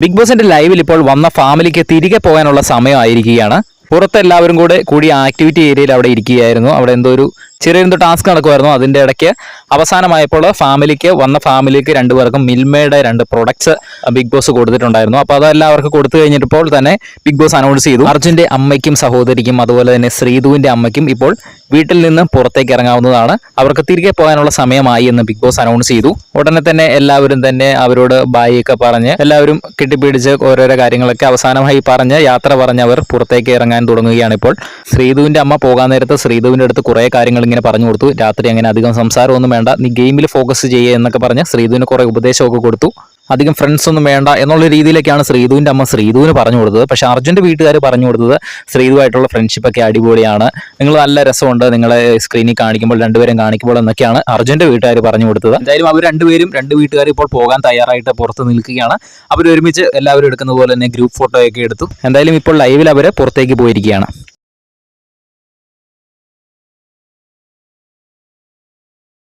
Big ബോസിന്റെ ലൈവിൽ ഇപ്പോൾ വന്ന ഫാമിലിക്ക് തിരികെ പോകാനുള്ള സമയമായിരിക്കുകയാണ്. പുറത്ത് എല്ലാവരും കൂടി ആക്ടിവിറ്റി ഏരിയയിൽ അവിടെ ഇരിക്കുകയായിരുന്നു. അവിടെ എന്തോ ഒരു ചെറിയൊരു ടാസ്ക് നടക്കുമായിരുന്നു. അതിൻ്റെ ഇടയ്ക്ക് അവസാനമായപ്പോൾ വന്ന ഫാമിലിക്ക് രണ്ടുപേർക്കും മിൽമയുടെ 2 പ്രൊഡക്ട്സ് ബിഗ് ബോസ് കൊടുത്തിട്ടുണ്ടായിരുന്നു. അപ്പോൾ അതെല്ലാം അവർക്ക് കൊടുത്തു കഴിഞ്ഞപ്പോൾ തന്നെ ബിഗ് ബോസ് അനൗൺസ് ചെയ്തു, അർജുൻ്റെ അമ്മയ്ക്കും സഹോദരിക്കും അതുപോലെ തന്നെ ശ്രീധുവിൻ്റെ അമ്മയ്ക്കും ഇപ്പോൾ വീട്ടിൽ നിന്ന് പുറത്തേക്ക് ഇറങ്ങാവുന്നതാണ്, അവർക്ക് തിരികെ പോകാനുള്ള സമയമായി എന്ന് ബിഗ് ബോസ് അനൗൺസ് ചെയ്തു. ഉടനെ തന്നെ എല്ലാവരും തന്നെ അവരോട് ബായ് ഒക്കെ പറഞ്ഞ് എല്ലാവരും കെട്ടിപ്പിടിച്ച് ഓരോരോ കാര്യങ്ങളൊക്കെ അവസാനമായി പറഞ്ഞ് യാത്ര പറഞ്ഞ് അവർ പുറത്തേക്ക് ഇറങ്ങാൻ തുടങ്ങുകയാണ്. ഇപ്പോൾ ശ്രീധുവിൻ്റെ അമ്മ പോകാൻ നേരത്ത് ശ്രീധുവിൻ്റെ അടുത്ത് കുറേ കാര്യങ്ങൾ ഇങ്ങനെ പറഞ്ഞു കൊടുത്തു. രാത്രി അങ്ങനെ അധികം സംസാരമൊന്നും വേണ്ട, നീ ഗെയിമിൽ ഫോക്കസ് ചെയ്യുക എന്നൊക്കെ പറഞ്ഞ് ശ്രീധുവിന് കുറേ ഉപദേശമൊക്കെ കൊടുത്തു. അധികം ഫ്രണ്ട്സ് ഒന്നും വേണ്ട എന്നുള്ള രീതിയിലേക്കാണ് ശ്രീധുവിൻ്റെ അമ്മ ശ്രീധുവിന് പറഞ്ഞു കൊടുത്തത്. പക്ഷേ അർജുൻ്റെ വീട്ടുകാർ പറഞ്ഞു കൊടുത്തത് ശ്രീധുവായിട്ടുള്ള ഫ്രണ്ട്ഷിപ്പൊക്കെ അടിപൊളിയാണ്, നിങ്ങൾ നല്ല രസമുണ്ട് നിങ്ങളെ സ്ക്രീനിൽ കാണിക്കുമ്പോൾ രണ്ടുപേരും കാണിക്കുമ്പോൾ എന്നൊക്കെയാണ് അർജുൻ്റെ വീട്ടുകാർ പറഞ്ഞു കൊടുത്തത്. എന്തായാലും അവർ രണ്ടുപേരും 2 വീട്ടുകാർ ഇപ്പോൾ പോകാൻ തയ്യാറായിട്ട് പുറത്ത് നിൽക്കുകയാണ്. അവർ ഒരുമിച്ച് എല്ലാവരും എടുക്കുന്ന പോലെ തന്നെ ഗ്രൂപ്പ് ഫോട്ടോയൊക്കെ എടുത്തു. എന്തായാലും ഇപ്പോൾ ലൈവിൽ അവർ പുറത്തേക്ക് പോയിരിക്കുകയാണ്.